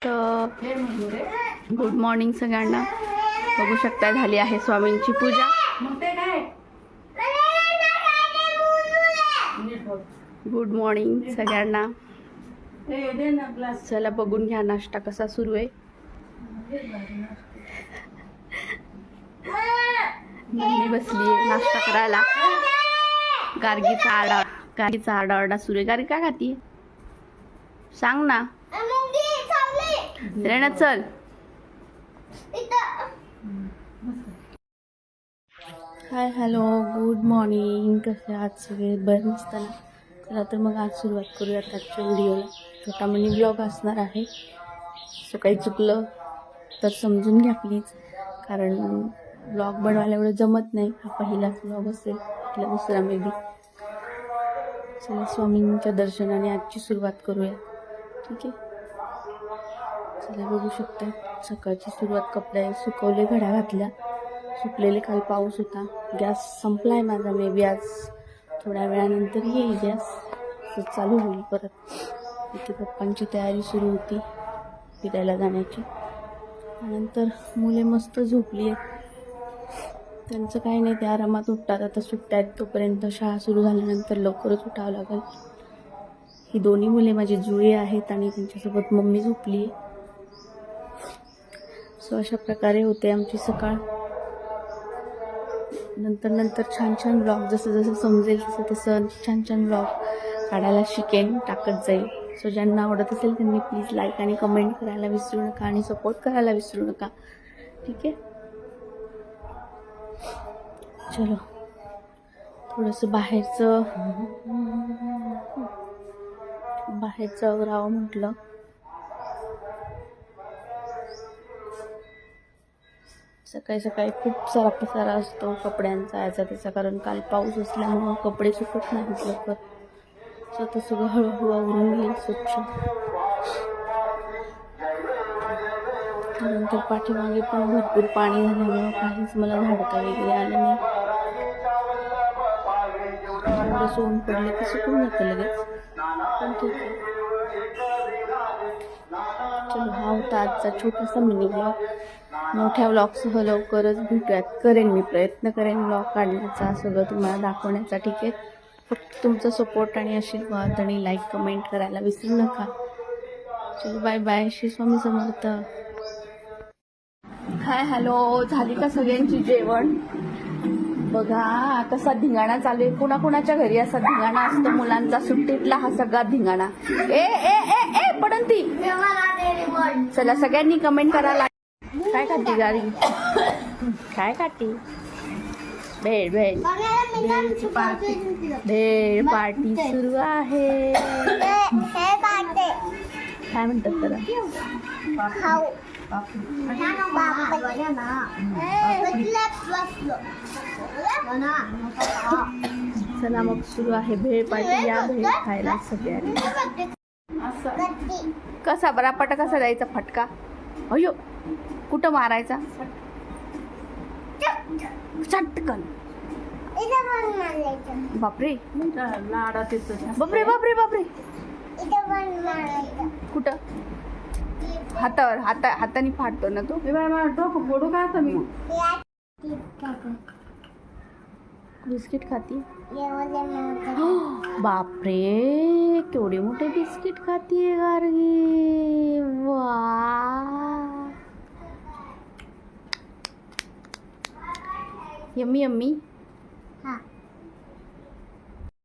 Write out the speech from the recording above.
तर good morning सगळ्यांना. बघू शकता झाली आहे स्वामींची पूजा. गुड मॉर्निंग सगळ्यांना. चला बघून घ्या नाश्ता कसा सुरू आहे. मम्मी बसली आहे नाश्ता करायला. गार्गीचा आरडाओरडा सुरू आहे. गार्गी काय खाती सांग ना. रेना चल. Hi hello good morning. कसे आज सगळे बरं नसताना. चला तर मग आज सुरुवात करूयात आजच्या व्हिडिओला. छोटा मिनी ब्लॉग असणार आहे. सकाळी चुकलं तर समजून घ्या प्लीज, कारण ब्लॉग बनवायला एवढं जमत नाही. हा पहिलाच ब्लॉग असेल, आपला दुसरा मे बी. चला स्वामींच्या दर्शनाने आजची सुरुवात करूया. ठीक आहे. चला बघू शकता सकाळची सुरुवात. कपडे सुकवले, घड्या घातल्या, सुकलेले. काल पाऊस होता. गॅस संपला आहे माझा. मे बी आज थोड्या वेळानंतर येईल गॅस, तर चालू होईल परत. इथे पप्पांची तयारी सुरू होती फिरायला जाण्याची. त्यानंतर मुले मस्त झोपली आहेत. त्यांचं काही नाही, ते आरामात उठतात. आता सुट्ट्या आहेत तोपर्यंत. शाळा सुरू झाल्यानंतर लवकरच उठावं लागेल. ही दोन्ही मुले माझी जुळी आहेत आणि त्यांच्यासोबत मम्मी झोपली आहे. सो अशा प्रकारे होते आमची सकाळ. नंतर छान छान ब्लॉग जसं समजेल तसं छान छान ब्लॉग काढायला शिकेन, टाकत जाईल. सो ज्यांना आवडत असेल त्यांनी प्लीज लाईक आणि कमेंट करायला विसरू नका आणि सपोर्ट करायला विसरू नका. ठीक आहे. चलो थोडंसं बाहेरचं आवरावं म्हटलं. सकाळी सकाळी खूप सारा पसारा असतो कपड्यांचा, याचा त्याचा, कारण काल पाऊस असल्यामुळं कपडे सुकत नाहीत लवकर. स्वतः सगळं हळूहळू आवरून घेईल स्वच्छ. त्यानंतर पाठीमागे पण भरपूर पाणी झाल्यामुळं काहीच मला झाडता वगैरे आलं नाही. थोडंसं ऊन पडलं की सुकून जातं लगेच, पण ठीक आहे. चलो हा होता आजचा छोटासा मिनी ब्लॉग. मोठ्या ब्लॉगसह लवकरच भेटूयात. करेन मी, प्रयत्न करेन ब्लॉग काढण्याचा, सगळं तुम्हाला दाखवण्याचा. ठीक आहे. फक्त तुमचा सपोर्ट आणि आशीर्वाद आणि लाईक कमेंट करायला विसरू नका. चलो bye bye. Shri Swami Samarth. Hi hello. झाली का सगळ्यांची जेवण? बघा कसा धिंगाणा चालू आहे. कुणाकुणाच्या घरी असा धिंगाणा असतो मुलांचा सुट्टीतला, हा सगळा धिंगाणा. ए ए ए ए पडन ती. चला सगळ्यांनी कमेंट करायला. काय खाती गाडी? काय खाती? भेळ भेळ भेळ पार्टी सुरू आहे. काय म्हणतात त्याला? चला मग सुरू आहे भेळ पार्टी. या भेळ खायला सगळ्यांनी. कसा बरापटा कसा द्यायचा फटका? अयो कुठं मारायचा? चटकन. बापरे लाडात येतो. बापरे बापरे बापरे. कुठं? हातावर. हाताने फाटतो ना तो. डोकं फोडू का आता मी? बिस्किट खाती? बापरे केवढे मोठे बिस्किट खातीये गार्गी. वा यम्मी यम्मी.